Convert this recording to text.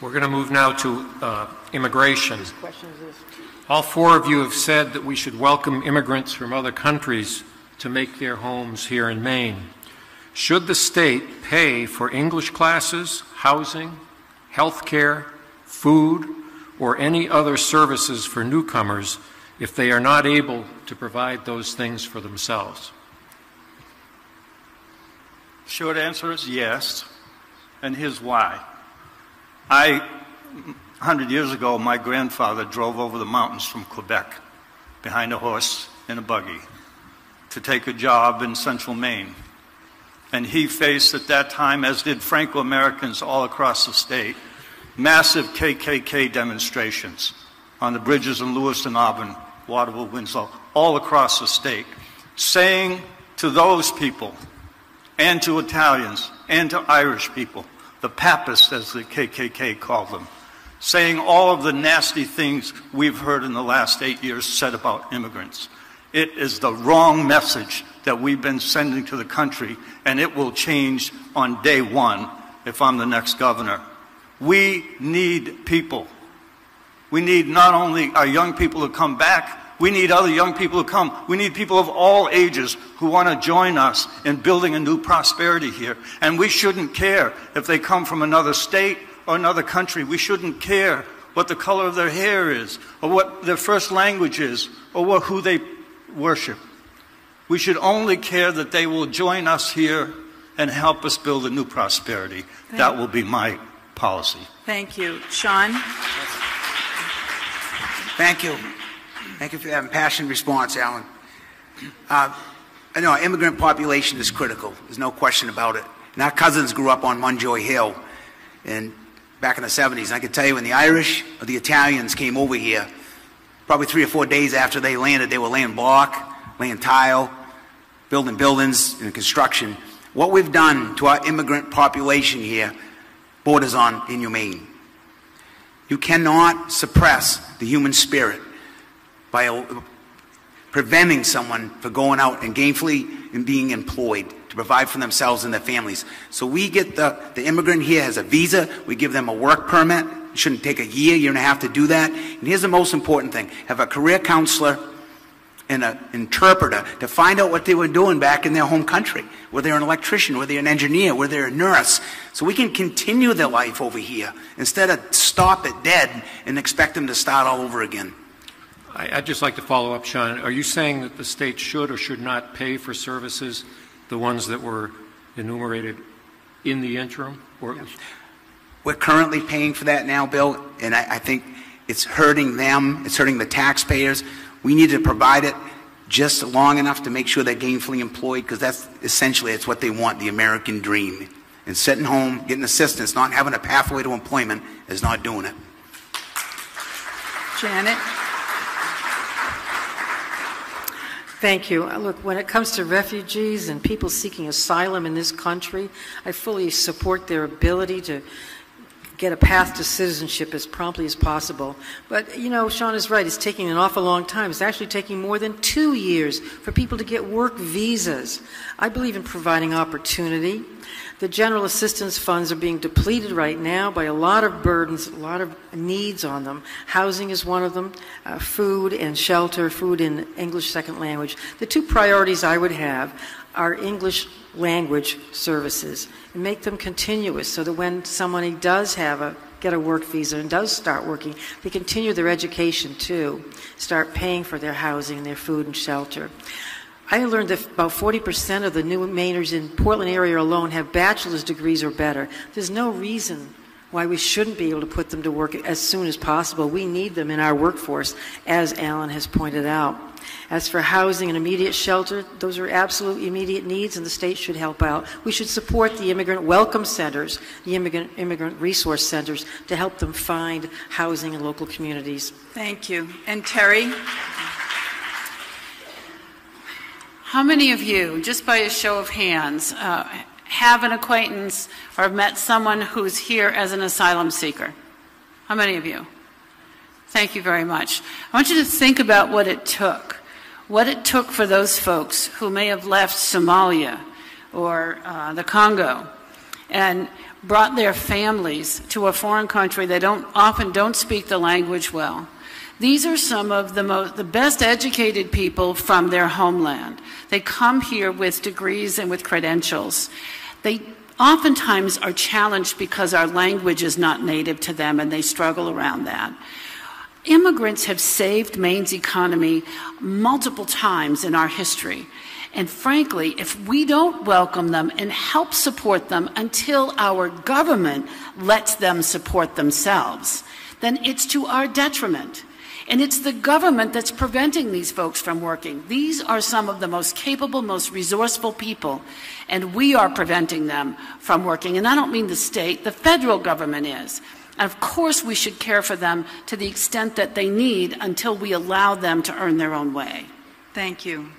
We're going to move now to immigration. All four of you have said that we should welcome immigrants from other countries to make their homes here in Maine. Should the state pay for English classes, housing, health care, food, or any other services for newcomers if they are not able to provide those things for themselves? Short answer is yes, and here's why. 100 years ago, my grandfather drove over the mountains from Quebec behind a horse in a buggy to take a job in central Maine. And he faced at that time, as did Franco-Americans all across the state, massive KKK demonstrations on the bridges in Lewiston, Auburn, Waterville, Winslow, all across the state, saying to those people, and to Italians, and to Irish people, the Papists, as the KKK called them, saying all of the nasty things we've heard in the last 8 years said about immigrants. It is the wrong message that we've been sending to the country, and it will change on day one if I'm the next governor. We need people. We need not only our young people to come back, we need other young people to come. We need people of all ages who want to join us in building a new prosperity here. And we shouldn't care if they come from another state or another country. We shouldn't care what the color of their hair is, or what their first language is, or who they worship. We should only care that they will join us here and help us build a new prosperity. That will be my policy. Thank you. Shawn? Thank you. Thank you for that impassioned response, Alan. I know our immigrant population is critical. There's no question about it. And our cousins grew up on Munjoy Hill and back in the 70s. And I can tell you when the Irish or the Italians came over here, probably 3 or 4 days after they landed, they were laying block, laying tile, building buildings and construction. What we've done to our immigrant population here borders on inhumane. You cannot suppress the human spirit by preventing someone from going out and gainfully and being employed to provide for themselves and their families. So we get the immigrant here has a visa, we give them a work permit. It shouldn't take a year and a half to do that. And here's the most important thing. Have a career counselor and an interpreter to find out what they were doing back in their home country, whether they're an electrician, whether they're an engineer, whether they're a nurse, so we can continue their life over here instead of stop it dead and expect them to start all over again. I'd just like to follow up, Shawn. Are you saying that the state should or should not pay for services, the ones that were enumerated in the interim? Or we're currently paying for that now, Bill, and I think it's hurting them, it's hurting the taxpayers. We need to provide it just long enough to make sure they're gainfully employed, because that's essentially it's what they want, the American dream. And sitting home, getting assistance, not having a pathway to employment is not doing it. Janet? Thank you. Look, when it comes to refugees and people seeking asylum in this country, I fully support their ability to get a path to citizenship as promptly as possible. But, you know, Shawn is right. It's taking an awful long time. It's actually taking more than 2 years for people to get work visas. I believe in providing opportunity. The general assistance funds are being depleted right now by a lot of burdens, a lot of needs on them. Housing is one of them, food and shelter, food in English second language. The two priorities I would have are English language services and make them continuous so that when somebody does get a work visa and does start working, they continue their education too, start paying for their housing, their food and shelter. I learned that about 40% of the new Mainers in Portland area alone have bachelor's degrees or better. There's no reason why we shouldn't be able to put them to work as soon as possible. We need them in our workforce, as Alan has pointed out. As for housing and immediate shelter, those are absolute immediate needs, and the state should help out. We should support the immigrant welcome centers, the immigrant resource centers, to help them find housing in local communities. Thank you. And Terry? How many of you, just by a show of hands, have an acquaintance or met someone who's here as an asylum seeker? How many of you? Thank you very much. I want you to think about what it took for those folks who may have left Somalia or the Congo, and brought their families to a foreign country. They often don't speak the language well. These are some of the best educated people from their homeland. They come here with degrees and with credentials. They oftentimes are challenged because our language is not native to them, and they struggle around that. Immigrants have saved Maine's economy multiple times in our history. And frankly, if we don't welcome them and help support them until our government lets them support themselves, then it's to our detriment. And it's the government that's preventing these folks from working. These are some of the most capable, most resourceful people, and we are preventing them from working. And I don't mean the state, the federal government is. And of course, we should care for them to the extent that they need until we allow them to earn their own way. Thank you.